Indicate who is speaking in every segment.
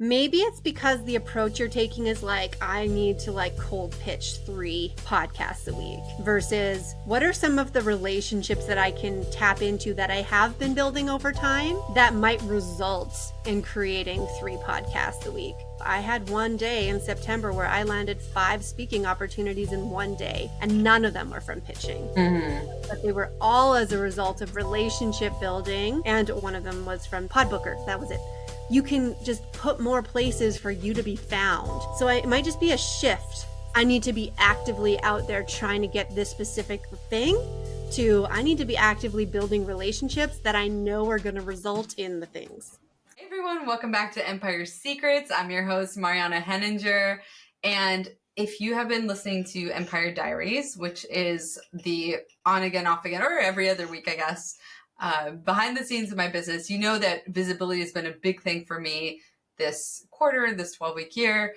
Speaker 1: Maybe it's because the approach you're taking is like, I need to like cold pitch 3 podcasts a week versus what are some of the relationships that I can tap into that I have been building over time that might result in creating 3 podcasts a week. I had one day in September where I landed 5 speaking opportunities in one day, and none of them were from pitching. But they were all as a result of relationship building, and one of them was from Podbooker. That was it. You can just put more places for you to be found. So it might just be a shift. I need to be actively out there trying to get this specific thing to I need to be actively building relationships that I know are going to result in the things.
Speaker 2: Hey everyone, welcome back to Empire Secrets. I'm your host, Mariana Henninger. And if you have been listening to Empire Diaries, which is the on again, off again, or every other week, I guess, behind the scenes of my business, you know that visibility has been a big thing for me this quarter, this 12-week year.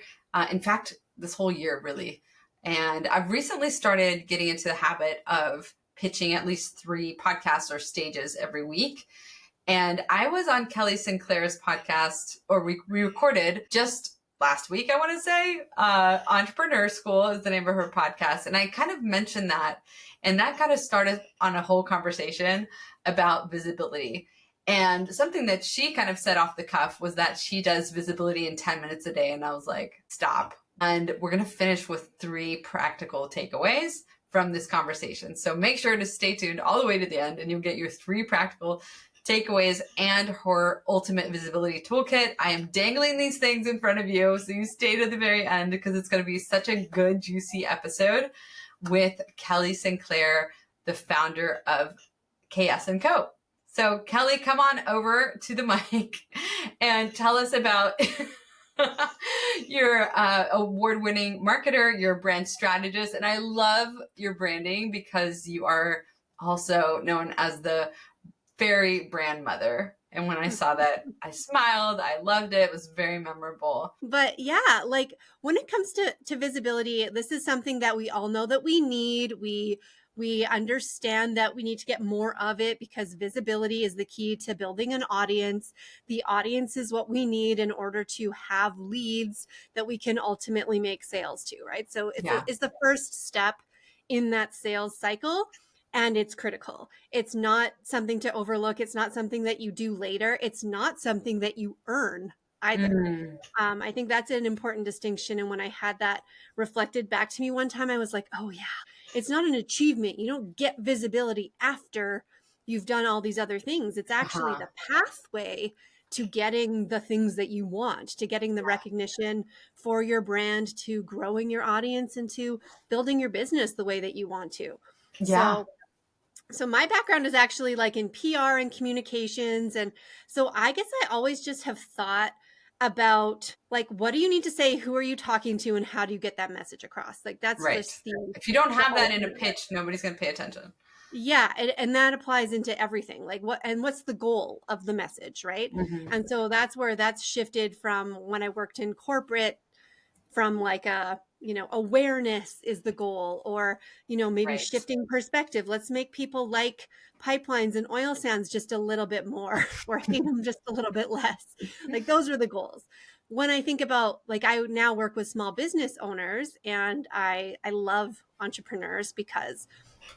Speaker 2: In fact, this whole year, really. And I've recently started getting into the habit of pitching at least 3 podcasts or stages every week. And I was on Kelly Sinclair's podcast, or we recorded just last week, I want to say. Entrepreneur School is the name of her podcast. And I kind of mentioned that. And that got us started on a whole conversation about visibility. And something that she kind of said off the cuff was that she does visibility in 10 minutes a day. And I was like, stop. And we're going to finish with 3 practical takeaways from this conversation. So make sure to stay tuned all the way to the end and you'll get your 3 practical takeaways and her ultimate visibility toolkit. I am dangling these things in front of you, so you stay to the very end because it's going to be such a good, juicy episode with Kelly Sinclair, the founder of ksco. So Kelly, come on over to the mic and tell us about you're award-winning marketer, you're a brand strategist, and I love your branding because you are also known as the fairy brand mother. And when I saw that, I smiled. I loved it. It was very memorable.
Speaker 1: But yeah, like when it comes to visibility, this is something that we all know that we need. We understand that we need to get more of it because visibility is the key to building an audience. The audience is what we need in order to have leads that we can ultimately make sales to, right? So it's the first step in that sales cycle. And it's critical. It's not something to overlook. It's not something that you do later. It's not something that you earn either. I think that's an important distinction. And when I had that reflected back to me one time, I was like, oh yeah, it's not an achievement. You don't get visibility after you've done all these other things. It's actually the pathway to getting the things that you want, to getting the recognition for your brand, to growing your audience, and to building your business the way that you want to.
Speaker 2: Yeah.
Speaker 1: So my background is actually like in PR and communications. And so I guess I always just have thought about like, what do you need to say? Who are you talking to? And how do you get that message across? Like that's just
Speaker 2: if you don't have that in a pitch, nobody's going to pay attention.
Speaker 1: Yeah. And that applies into everything. Like what's the goal of the message, right? And so that's where that's shifted from when I worked in corporate, from like awareness is the goal, or, maybe shifting perspective. Let's make people like pipelines and oil sands just a little bit more, or hate them just a little bit less. Like those are the goals. When I think about, like, I now work with small business owners, and I love entrepreneurs because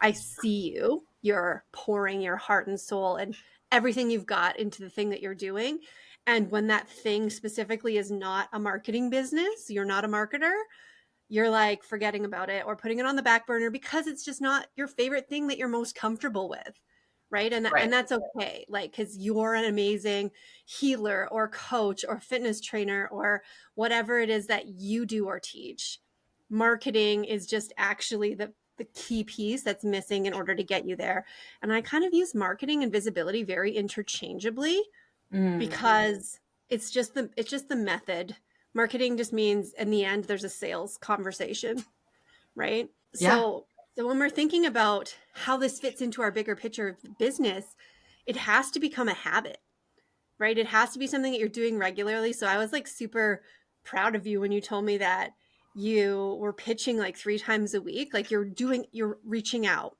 Speaker 1: I see you're pouring your heart and soul and everything you've got into the thing that you're doing. And when that thing specifically is not a marketing business, you're not a marketer, you're like forgetting about it or putting it on the back burner because it's just not your favorite thing that you're most comfortable with. Right. And that's okay. Like, because you're an amazing healer or coach or fitness trainer or whatever it is that you do or teach. Marketing is just actually the key piece that's missing in order to get you there. And I kind of use marketing and visibility very interchangeably because it's just the method. Marketing just means in the end, there's a sales conversation, right? So when we're thinking about how this fits into our bigger picture of business, it has to become a habit, right? It has to be something that you're doing regularly. So I was like super proud of you when you told me that you were pitching like 3 times a week, like you're reaching out.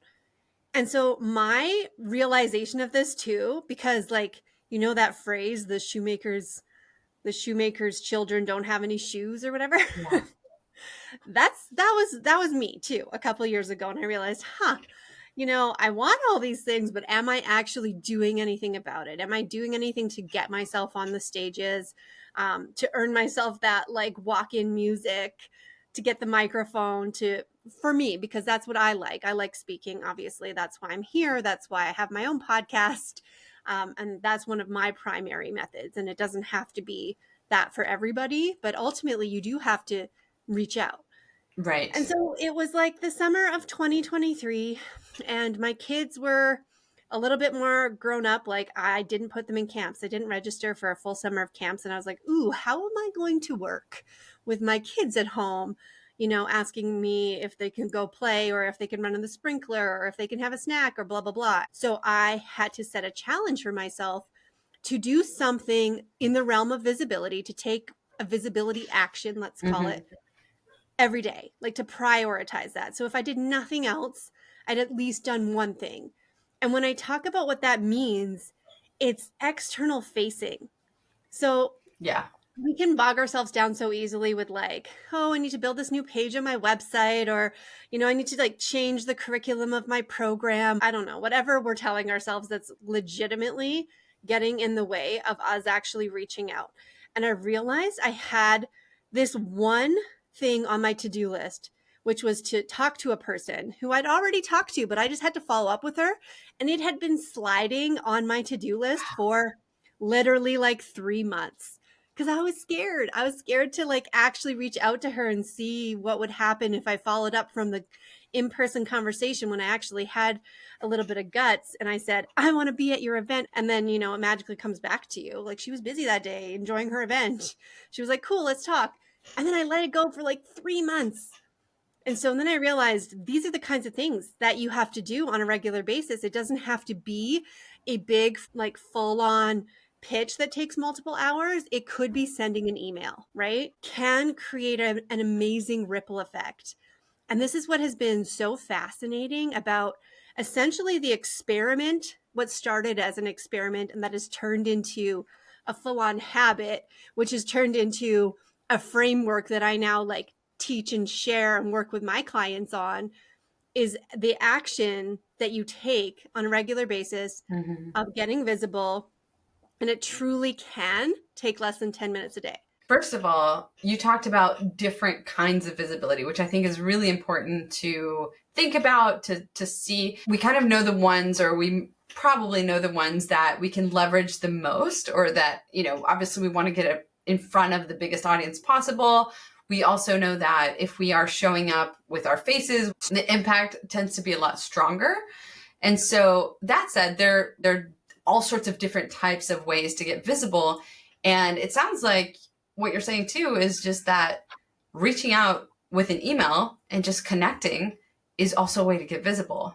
Speaker 1: And so my realization of this too, because like, that phrase, the shoemaker's the shoemaker's children don't have any shoes or whatever.
Speaker 2: Yeah.
Speaker 1: That was me too a couple of years ago, and I realized, I want all these things, but am I actually doing anything about it? Am I doing anything to get myself on the stages, to earn myself that like walk-in music, to get the microphone, to for me, because that's what I like. I like speaking, obviously. That's why I'm here. That's why I have my own podcast. And that's one of my primary methods. And it doesn't have to be that for everybody, but ultimately you do have to reach out.
Speaker 2: Right.
Speaker 1: And so it was like the summer of 2023, and my kids were a little bit more grown up. Like, I didn't put them in camps. I didn't register for a full summer of camps. And I was like, ooh, how am I going to work with my kids at home? Asking me if they can go play, or if they can run in the sprinkler, or if they can have a snack, or blah, blah, blah. So I had to set a challenge for myself to do something in the realm of visibility, to take a visibility action, let's call it, every day, like to prioritize that. So if I did nothing else, I'd at least done one thing. And when I talk about what that means, it's external facing. So
Speaker 2: Yeah.
Speaker 1: we can bog ourselves down so easily with like, oh, I need to build this new page on my website, or, I need to like change the curriculum of my program. I don't know, whatever we're telling ourselves that's legitimately getting in the way of us actually reaching out. And I realized I had this one thing on my to-do list, which was to talk to a person who I'd already talked to, but I just had to follow up with her. And it had been sliding on my to-do list for literally like 3 months, because I was scared. I was scared to like actually reach out to her and see what would happen if I followed up from the in-person conversation, when I actually had a little bit of guts and I said, I want to be at your event. And then, it magically comes back to you. Like, she was busy that day enjoying her event. She was like, cool, let's talk. And then I let it go for like 3 months. And so then I realized these are the kinds of things that you have to do on a regular basis. It doesn't have to be a big, like, full on pitch that takes multiple hours. It could be sending an email, right? Can create an amazing ripple effect. And this is what has been so fascinating about essentially the experiment, what started as an experiment and that has turned into a full on habit, which has turned into a framework that I now like teach and share and work with my clients on, is the action that you take on a regular basis of getting visible. And it truly can take less than 10 minutes a day.
Speaker 2: First of all, you talked about different kinds of visibility, which I think is really important to think about, to see. We kind of know the ones, or we probably know the ones that we can leverage the most, or that, obviously we want to get it in front of the biggest audience possible. We also know that if we are showing up with our faces, the impact tends to be a lot stronger. And so that said, there are all sorts of different types of ways to get visible. And it sounds like what you're saying too is just that reaching out with an email and just connecting is also a way to get visible.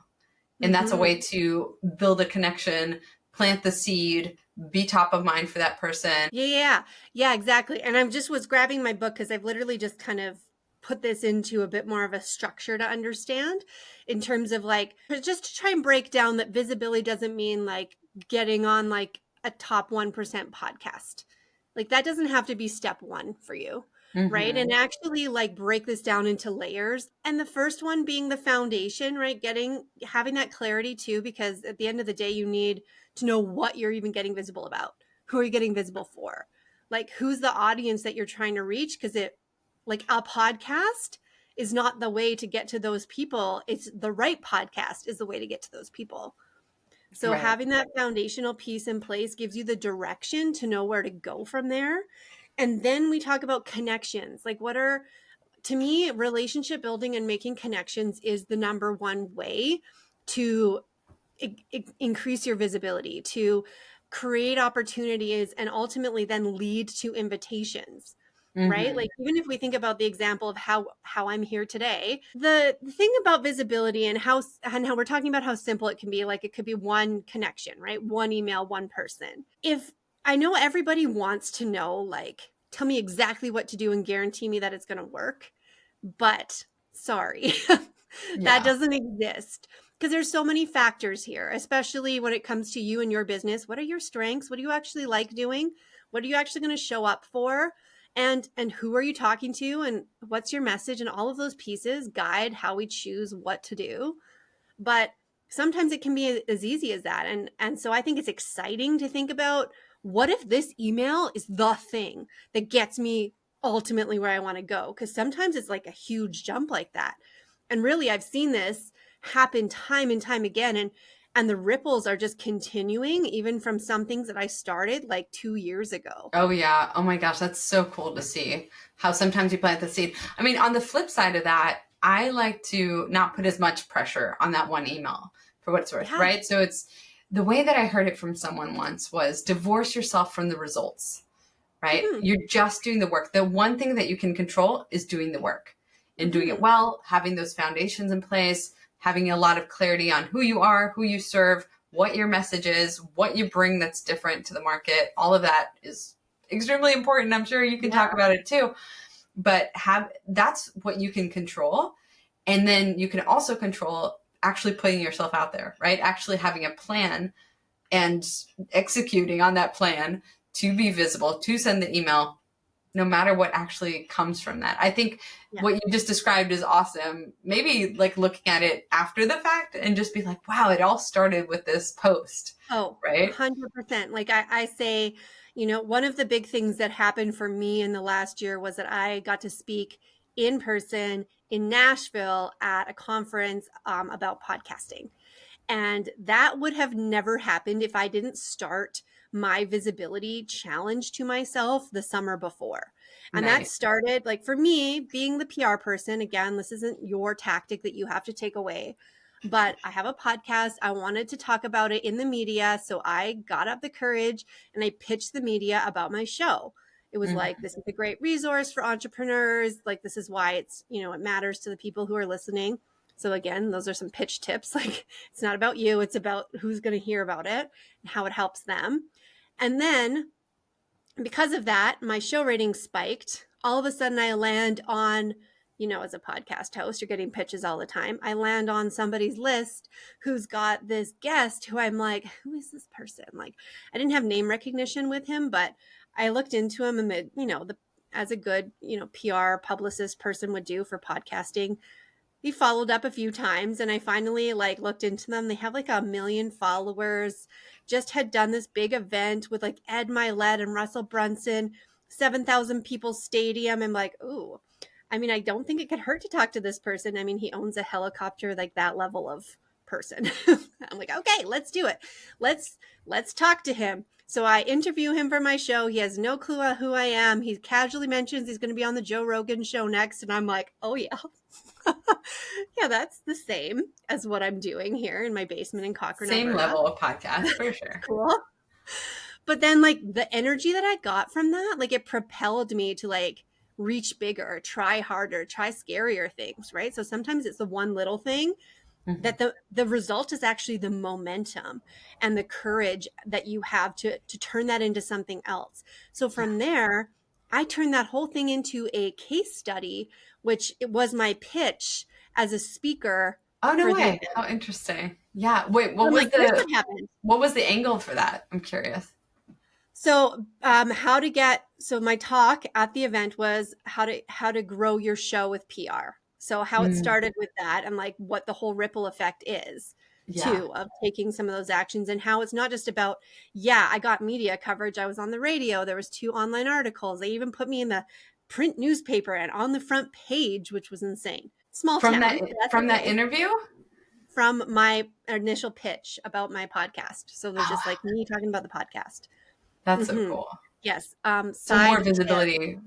Speaker 2: And that's a way to build a connection, plant the seed, be top of mind for that person.
Speaker 1: Yeah, exactly. And I just was grabbing my book because I've literally just kind of put this into a bit more of a structure to understand, in terms of like, just to try and break down that visibility doesn't mean like getting on like a top 1% podcast. Like, that doesn't have to be step one for you. Right. And actually like break this down into layers. And the first one being the foundation, right? Having that clarity too, because at the end of the day, you need to know what you're even getting visible about. Who are you getting visible for? Like, who's the audience that you're trying to reach? Because like, a podcast is not the way to get to those people. It's the right podcast is the way to get to those people. So having that foundational piece in place gives you the direction to know where to go from there. And then we talk about connections. Like, to me, relationship building and making connections is the number one way to increase your visibility, to create opportunities, and ultimately then lead to invitations. Right? Like, even if we think about the example of how I'm here today, the thing about visibility and how we're talking about how simple it can be, like, it could be one connection, right? One email, one person. If I know everybody wants to know, like, tell me exactly what to do and guarantee me that it's going to work, but sorry, that doesn't exist. Because there's so many factors here, especially when it comes to you and your business. What are your strengths? What do you actually like doing? What are you actually going to show up for? And who are you talking to? And what's your message? And all of those pieces guide how we choose what to do. But sometimes it can be as easy as that. And so I think it's exciting to think about, what if this email is the thing that gets me ultimately where I want to go? Because sometimes it's like a huge jump like that. And really, I've seen this happen time and time again. And the ripples are just continuing, even from some things that I started like 2 years ago.
Speaker 2: Oh yeah. Oh my gosh, that's so cool to see how sometimes you plant the seed. I mean, on the flip side of that, I like to not put as much pressure on that one email for what it's worth,
Speaker 1: Yeah.
Speaker 2: right? So it's the way that I heard it from someone once was divorce yourself from the results, right?
Speaker 1: Mm-hmm.
Speaker 2: You're just doing the work. The one thing that you can control is doing the work and doing it
Speaker 1: Mm-hmm.
Speaker 2: well, having those foundations in place, having a lot of clarity on who you are, who you serve, what your message is, what you bring that's different to the market. All of that is extremely important. I'm sure you can
Speaker 1: Yeah.
Speaker 2: talk about it too, but that's what you can control. And then you can also control actually putting yourself out there, right? Actually having a plan and executing on that plan to be visible, to send the email, no matter what actually comes from that. I think
Speaker 1: Yeah.
Speaker 2: what you just described is awesome. Maybe like looking at it after the fact and just be like, wow, it all started with this post,
Speaker 1: Oh,
Speaker 2: right?
Speaker 1: 100%. Like I say, one of the big things that happened for me in the last year was that I got to speak in person in Nashville at a conference about podcasting. And that would have never happened if I didn't start my visibility challenge to myself the summer before. And that
Speaker 2: Nice.
Speaker 1: started, like, for me, being the PR person. Again, this isn't your tactic that you have to take away, but I have a podcast. I wanted to talk about it in the media. So I got up the courage and I pitched the media about my show. It was
Speaker 2: Mhm.
Speaker 1: like, this is a great resource for entrepreneurs. Like, this is why it matters to the people who are listening. So again, those are some pitch tips. Like, it's not about you, it's about who's going to hear about it and how it helps them. And then because of that, my show ratings spiked. All of a sudden, I land on, as a podcast host, you're getting pitches all the time. I land on somebody's list who's got this guest who I'm like, who is this person? Like, I didn't have name recognition with him, but I looked into him, and as a good, PR publicist person would do for podcasting, he followed up a few times, and I finally like looked into them. They have like 1 million followers, just had done this big event with like Ed Milet and Russell Brunson, 7,000 people stadium. I'm like, ooh, I mean, I don't think it could hurt to talk to this person. I mean, he owns a helicopter, like that level of person. I'm like, okay, let's do it. Let's talk to him. So I interview him for my show. He has no clue who I am. He casually mentions he's going to be on the Joe Rogan show next. And I'm like, oh yeah. Yeah, that's the same as what I'm doing here in my basement in Cochrane,
Speaker 2: Same
Speaker 1: Alberta.
Speaker 2: level of podcast for sure.
Speaker 1: Cool. But then like the energy that I got from that, like it propelled me to like reach bigger, try harder, try scarier things, right? So sometimes it's the one little thing
Speaker 2: Mhm.
Speaker 1: that the result is actually the momentum and the courage that you have to turn that into something else. So
Speaker 2: Yeah.
Speaker 1: from there, I turned that whole thing into a case study, which it was my pitch as a speaker
Speaker 2: Oh no
Speaker 1: for the
Speaker 2: way.
Speaker 1: event.
Speaker 2: How interesting. Yeah. Wait,
Speaker 1: So I'm like, here's what happened.
Speaker 2: what was the angle for that? I'm curious.
Speaker 1: So, my talk at the event was how to grow your show with PR. So how it
Speaker 2: Mm,
Speaker 1: started with that, and like what the whole ripple effect is
Speaker 2: yeah.
Speaker 1: too, of taking some of those actions, and how it's not just about, yeah, I got media coverage. I was on the radio. There was 2 online articles. They even put me in the print newspaper and on the front page, which was insane. Small town, but that's
Speaker 2: From that
Speaker 1: okay.
Speaker 2: interview?
Speaker 1: From my initial pitch about my podcast. So there's just
Speaker 2: Oh,
Speaker 1: like me talking about the podcast.
Speaker 2: that's so
Speaker 1: Hmm.
Speaker 2: cool.
Speaker 1: Yes.
Speaker 2: So more
Speaker 1: Side tip.
Speaker 2: visibility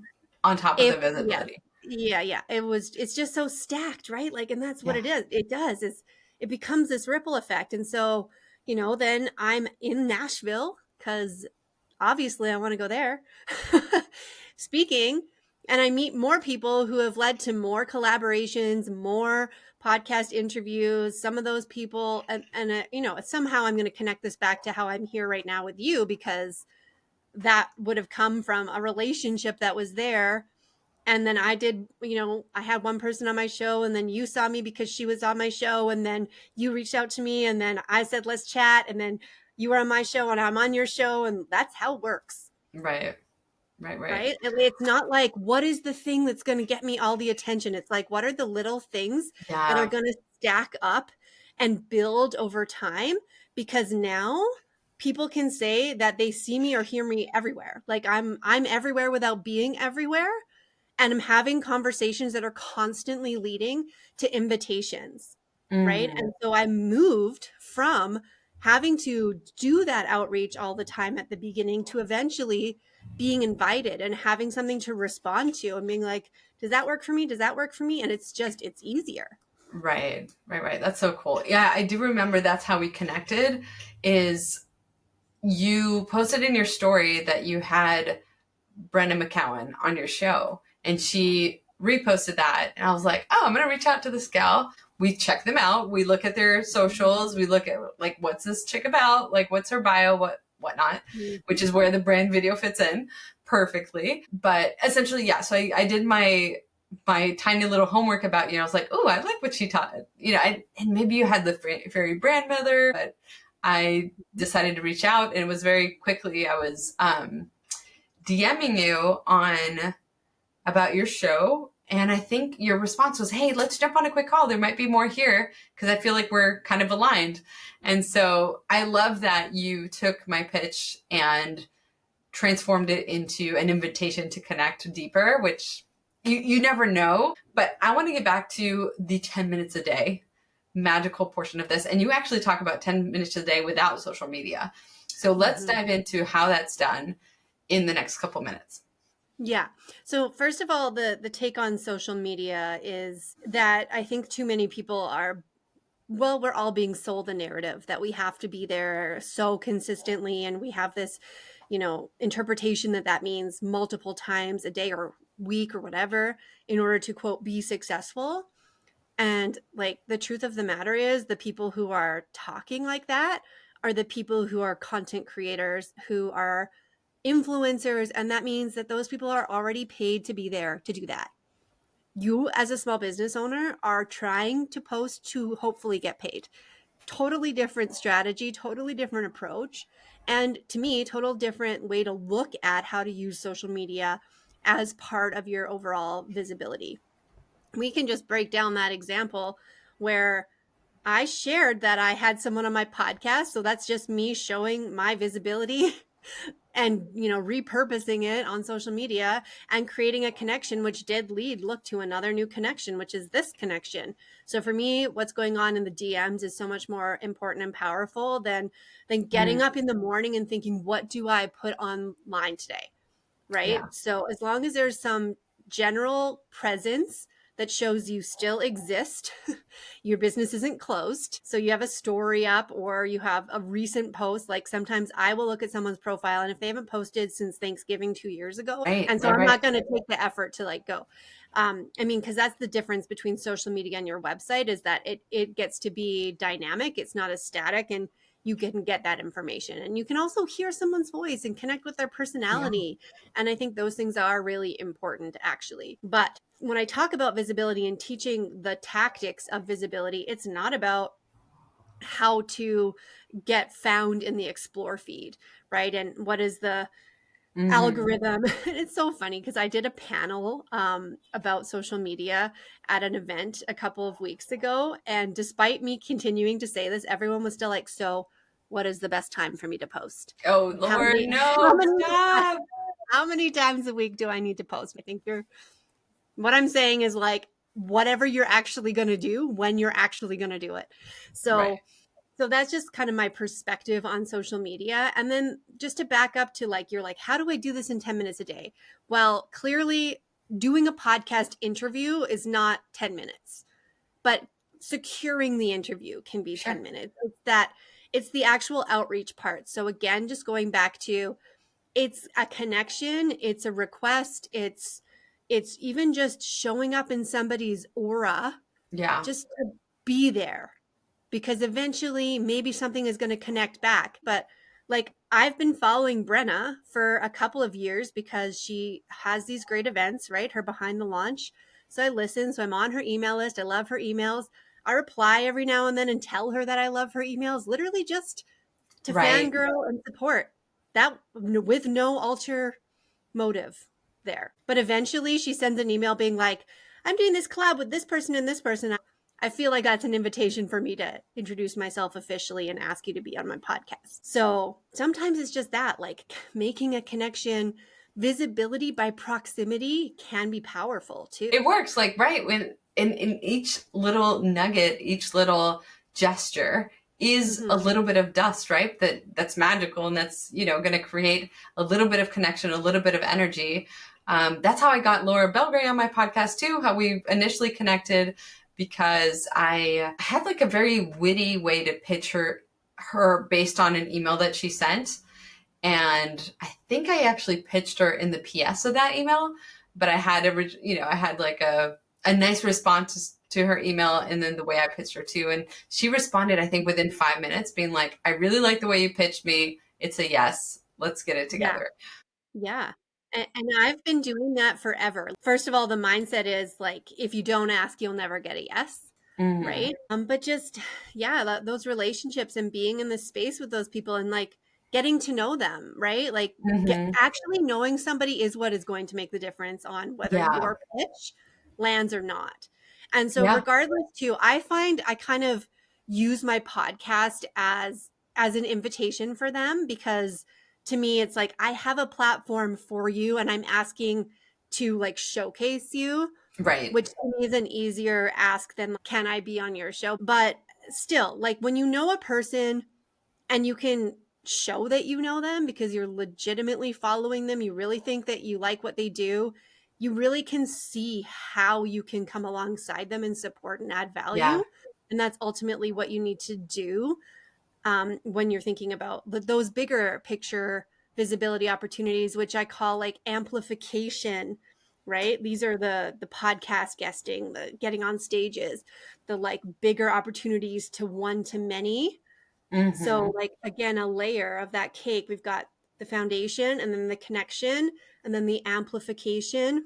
Speaker 2: on top of
Speaker 1: If
Speaker 2: the
Speaker 1: Yes.
Speaker 2: visibility.
Speaker 1: Yeah, yeah. It's just so stacked, right? Like, and that's what
Speaker 2: Yeah.
Speaker 1: it is. It does. It becomes this ripple effect. And so, then I'm in Nashville because obviously I want to go there speaking, and I meet more people who have led to more collaborations, more podcast interviews. Some of those people, and somehow I'm going to connect this back to how I'm here right now with you, because that would have come from a relationship that was there. And then I had one person on my show, and then you saw me because she was on my show, and then you reached out to me, and then I said, let's chat. And then you were on my show and I'm on your show. And that's how it works.
Speaker 2: Right. Right. Right.
Speaker 1: right? It's not like, what is the thing that's going to get me all the attention? It's like, what are the little things that are
Speaker 2: Yeah.
Speaker 1: going to stack up and build over time? Because now people can say that they see me or hear me everywhere. Like I'm everywhere without being everywhere. And I'm having conversations that are constantly leading to invitations, right?
Speaker 2: Mm,
Speaker 1: And so I moved from having to do that outreach all the time at the beginning to eventually being invited and having something to respond to and being like, does that work for me? Does that work for me? And it's easier.
Speaker 2: right. Right. Right. That's so cool. Yeah, I do remember that's how we connected. Is you posted in your story that you had Brenda McCowan on your show, and she reposted that, and I was like, oh, I'm gonna reach out to this gal. We check them out. We look at their socials. We look at like, what's this chick about? Like, what's her bio? Whatnot, which is where the brand video fits in perfectly. But essentially, yeah. So I did my tiny little homework about you. I was like, oh, I like what she taught. And maybe you had the fairy brand mother, but I decided to reach out, and it was very quickly. I was DMing you on about your show. And I think your response was, hey, let's jump on a quick call. There might be more here because I feel like we're kind of aligned. And so I love that you took my pitch and transformed it into an invitation to connect deeper, which you never know. But I want to get back to the 10 minutes a day magical portion of this. And you actually talk about 10 minutes a day without social media. So let's dive into how that's done in the next couple minutes.
Speaker 1: Yeah. So first of all, the take on social media is that I think too many people are, well, we're all being sold the narrative that we have to be there so consistently, and we have this, interpretation that means multiple times a day or week or whatever in order to quote be successful. And like the truth of the matter is the people who are talking like that are the people who are content creators, who are influencers, and that means that those people are already paid to be there to do that. You as a small business owner are trying to post to hopefully get paid. Totally different strategy, totally different approach, and to me, total different way to look at how to use social media as part of your overall visibility. We can just break down that example where I shared that I had someone on my podcast, so that's just me showing my visibility and repurposing it on social media and creating a connection which did look to another new connection, which is this connection. So for me, what's going on in the DMs is so much more important and powerful than getting up in the morning and thinking, what do I put online today? Right?
Speaker 2: Yeah.
Speaker 1: So as long as there's some general presence that shows you still exist, your business isn't closed. So you have a story up or you have a recent post. Like sometimes I will look at someone's profile, and if they haven't posted since Thanksgiving 2 years ago,
Speaker 2: Right.
Speaker 1: and so
Speaker 2: Right.
Speaker 1: I'm
Speaker 2: Right.
Speaker 1: not going to take the effort to like go. Because that's the difference between social media and your website, is that it gets to be dynamic. It's not as static, and you can get that information, and you can also hear someone's voice and connect with their
Speaker 2: Yeah.
Speaker 1: personality. And I think those things are really important, actually. But when I talk about visibility and teaching the tactics of visibility, it's not about how to get found in the explore feed, right? And what is the
Speaker 2: Mm-hmm.
Speaker 1: algorithm? It's so funny because I did a panel about social media at an event a couple of weeks ago. And despite me continuing to say this, everyone was still like, so what is the best time for me to post?
Speaker 2: Oh
Speaker 1: How
Speaker 2: Lord,
Speaker 1: many, how
Speaker 2: no!
Speaker 1: many,
Speaker 2: Stop.
Speaker 1: how many times a week do I need to post? I think what I'm saying is like, whatever you're actually going to do when you're actually going to do it.
Speaker 2: Right.
Speaker 1: So that's just kind of my perspective on social media. And then just to back up to like, you're like, how do I do this in 10 minutes a day? Well, clearly doing a podcast interview is not 10 minutes, but securing the interview can be
Speaker 2: Sure.
Speaker 1: 10 minutes. It's the actual outreach part. So again, just going back to, it's a connection, it's a request, it's even just showing up in somebody's aura
Speaker 2: Yeah.
Speaker 1: just to be there, because eventually maybe something is going to connect back. But like, I've been following Brenna for a couple of years because she has these great events, right? Her behind the launch. So I listen. So I'm on her email list. I love her emails. I reply every now and then and tell her that I love her emails, literally just to
Speaker 2: Right.
Speaker 1: fangirl and support. that with no ulterior motive there. But eventually she sends an email being like, I'm doing this collab with this person and this person. I feel like that's an invitation for me to introduce myself officially and ask you to be on my podcast. So sometimes it's just that, like making a connection. Visibility by proximity can be powerful too.
Speaker 2: It works, like, right, when in each little nugget, each little gesture is a little bit of dust, right? That's magical, and that's, you know, going to create a little bit of connection, a little bit of energy. That's how I got Laura Belgray on my podcast too, how we initially connected, because I had like a very witty way to pitch her based on an email that she sent. And I think I actually pitched her in the PS of that email, but I had I had like a nice response to her email, and then the way I pitched her too. And she responded, I think, within 5 minutes, being like, I really like the way you pitched me. It's a yes. Let's get it together.
Speaker 1: Yeah. And I've been doing that forever. First of all, the mindset is like, if you don't ask, you'll never get a yes. Right. But just, yeah, those relationships and being in the space with those people and like getting to know them, right? Like actually knowing somebody is what is going to make the difference on whether your pitch lands or not. And so regardless too, I find I kind of use my podcast as an invitation for them, because to me, it's like, I have a platform for you and I'm asking to like showcase you.
Speaker 2: Right.
Speaker 1: Which to me is an easier ask than, can I be on your show? But still, like when you know a person and you can show that you know them because you're legitimately following them, you really think that you like what they do, you really can see how you can come alongside them and support and add value.
Speaker 2: Yeah.
Speaker 1: And that's ultimately what you need to do when you're thinking about those bigger picture visibility opportunities, which I call like amplification, right? These are the podcast guesting, the getting on stages, the like bigger opportunities to one to many. So like, again, a layer of that cake, we've got the foundation and then the connection and then the amplification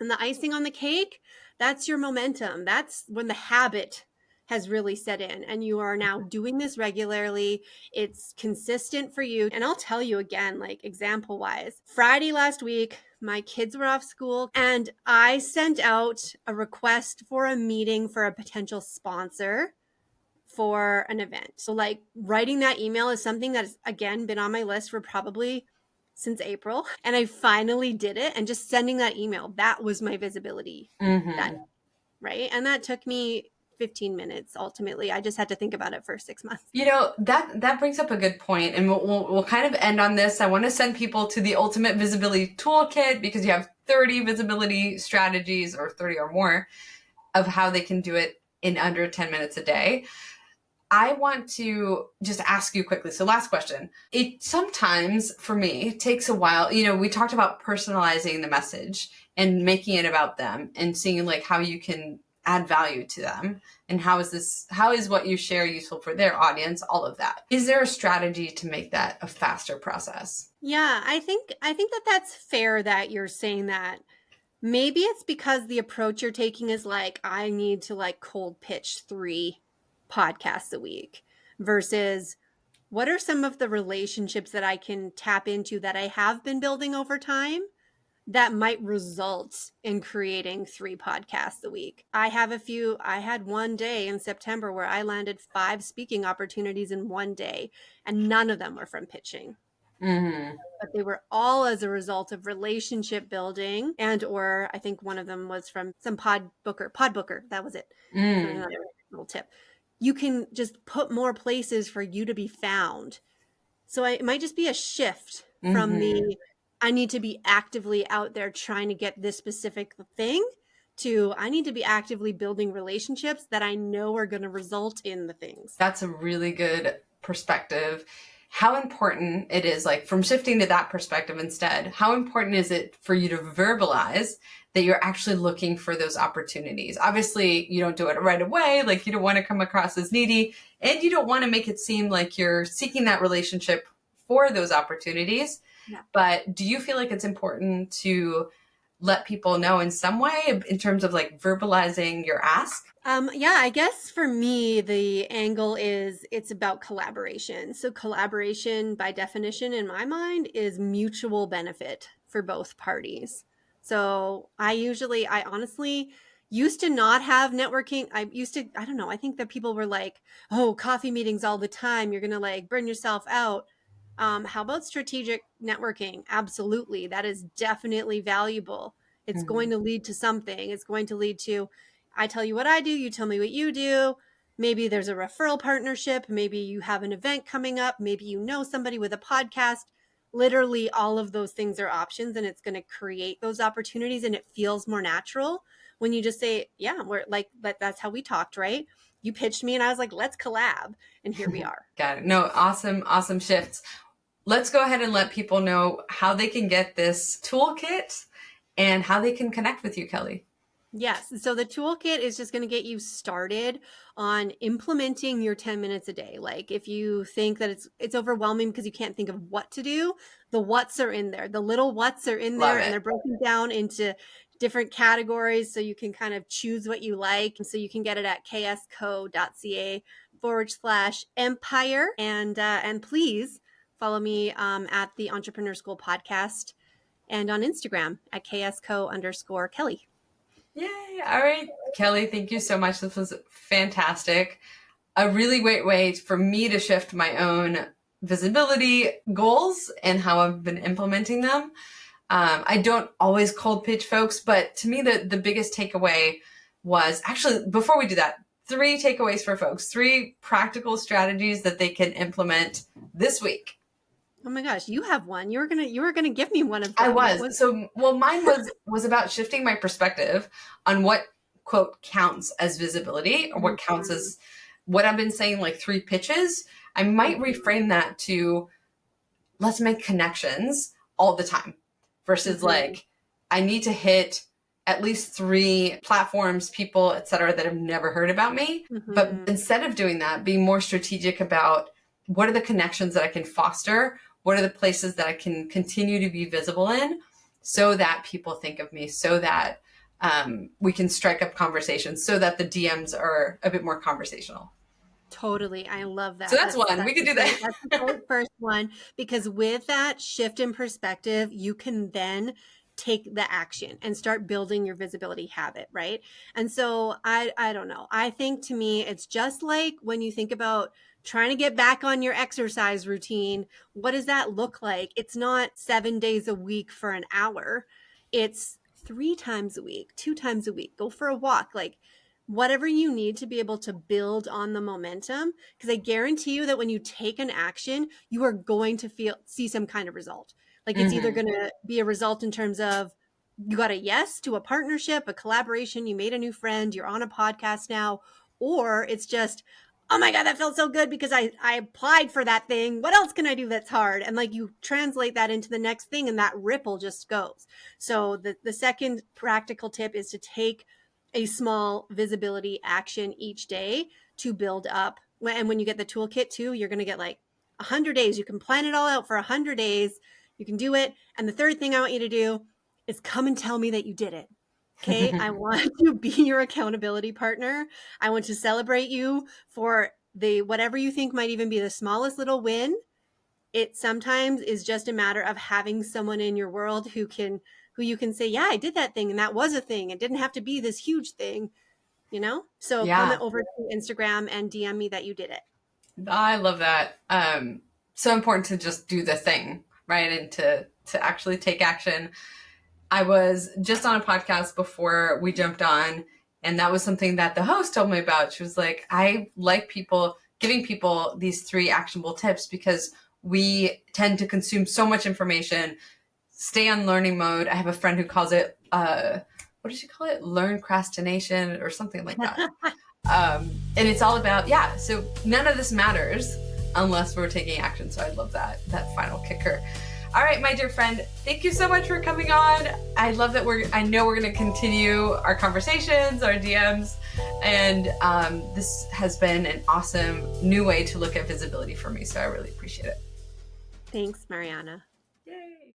Speaker 1: and the icing on the cake. That's your momentum. That's when the habit has really set in and you are now doing this regularly. It's consistent for you. And I'll tell you again, like example wise, Friday last week, my kids were off school and I sent out a request for a meeting for a potential sponsor for an event. So like writing that email is something that has again been on my list for probably since April. And I finally did it. And just sending that email, that was my visibility. Right. And that took me 15 minutes. Ultimately, I just had to think about it for 6 months.
Speaker 2: You know, that brings up a good point, and we'll kind of end on this. I want to send people to the Ultimate Visibility Toolkit, because you have 30 visibility strategies, or 30 or more, of how they can do it in under 10 minutes a day. I want to just ask you quickly. So last question. It sometimes, for me, takes a while. You know, we talked about personalizing the message and making it about them and seeing like how you can add value to them. And how is what you share useful for their audience? All of that. Is there a strategy to make that a faster process?
Speaker 1: Yeah, I think that that's fair that you're saying that. Maybe it's because the approach you're taking is like, I need to like cold pitch 3 podcasts a week versus what are some of the relationships that I can tap into that I have been building over time that might result in creating 3 podcasts a week. I had one day in September where I landed 5 speaking opportunities in one day, and none of them were from pitching. But they were all as a result of relationship building, and or I think one of them was from some pod booker. That was it. Another little tip. You can just put more places for you to be found. So it might just be a shift from the I need to be actively out there trying to get this specific thing to I need to be actively building relationships that I know are going to result in the things.
Speaker 2: That's a really good perspective. How important it is, like from shifting to that perspective instead, how important is it for you to verbalize that you're actually looking for those opportunities? Obviously, you don't do it right away. Like you don't want to come across as needy, and you don't want to make it seem like you're seeking that relationship for those opportunities.
Speaker 1: Yeah.
Speaker 2: But do you feel like it's important to let people know in some way in terms of like verbalizing your ask?
Speaker 1: Yeah, I guess for me, the angle is it's about collaboration. So collaboration by definition in my mind is mutual benefit for both parties. So I honestly used to not have networking. I don't know, I think that people were like, oh, coffee meetings all the time. You're going to like burn yourself out. How about strategic networking? Absolutely. That is definitely valuable. It's going to lead to something. It's going to lead to I tell you what I do, you tell me what you do. Maybe there's a referral partnership. Maybe you have an event coming up. Maybe you know somebody with a podcast. Literally, all of those things are options, and it's going to create those opportunities. And it feels more natural when you just say, yeah, we're like, that's how we talked, right? You pitched me, and I was like, let's collab. And here we are.
Speaker 2: Got it. No, awesome shifts. Let's go ahead and let people know how they can get this toolkit and how they can connect with you, Kelly.
Speaker 1: Yes. So the toolkit is just going to get you started on implementing your 10 minutes a day. Like if you think that it's overwhelming because you can't think of what to do, the whats are in there. The little whats are in there and they're broken down into different categories so you can kind of choose what you like. And so you can get it at ksco.ca/empire. And please follow me at the Entrepreneur School podcast and on Instagram at ksco_Kelly.
Speaker 2: Yay. All right, Kelly, thank you so much. This was fantastic. A really great way for me to shift my own visibility goals and how I've been implementing them. I don't always cold pitch folks, but to me, the biggest takeaway was actually, before we do that, 3 takeaways for folks, 3 practical strategies that they can implement this week.
Speaker 1: Oh my gosh, you have one. You were gonna give me one of them.
Speaker 2: I was. So, well, mine was about shifting my perspective on what quote counts as visibility or what counts as what I've been saying, like 3 pitches. I might reframe that to let's make connections all the time versus like I need to hit at least 3 platforms, people, et cetera, that have never heard about me. But instead of doing that, being more strategic about what are the connections that I can foster? What are the places that I can continue to be visible in so that people think of me, so that we can strike up conversations, so that the DMs are a bit more conversational.
Speaker 1: Totally. I love that.
Speaker 2: So that's one. We could do that.
Speaker 1: That's the great first one, because with that shift in perspective, you can then take the action and start building your visibility habit, right? And so I don't know. I think to me, it's just like when you think about trying to get back on your exercise routine. What does that look like? It's not 7 days a week for an hour. It's 3 times a week, 2 times a week. Go for a walk. Like whatever you need to be able to build on the momentum, because I guarantee you that when you take an action, you are going to see some kind of result. Like it's either going to be a result in terms of you got a yes to a partnership, a collaboration, you made a new friend, you're on a podcast now, or it's just, oh my God, that felt so good because I applied for that thing. What else can I do that's hard? And like you translate that into the next thing and that ripple just goes. So the second practical tip is to take a small visibility action each day to build up. And when you get the toolkit too, you're going to get like 100 days. You can plan it all out for 100 days. You can do it. And the third thing I want you to do is come and tell me that you did it. Okay. I want to be your accountability partner. I want to celebrate you for whatever you think might even be the smallest little win. It sometimes is just a matter of having someone in your world who you can say, yeah, I did that thing and that was a thing. It didn't have to be this huge thing, So comment over to Instagram and DM me that you did it.
Speaker 2: I love that. So important to just do the thing, right? And to actually take action. I was just on a podcast before we jumped on, and that was something that the host told me about. She was like, I like giving people these 3 actionable tips because we tend to consume so much information, stay on learning mode. I have a friend who calls it, what does she call it? Learncrastination or something like that. And it's all about, so none of this matters unless we're taking action. So I love that final kicker. All right, my dear friend, thank you so much for coming on. I love that I know we're going to continue our conversations, our DMs, and this has been an awesome new way to look at visibility for me. So I really appreciate it.
Speaker 1: Thanks, Mariana.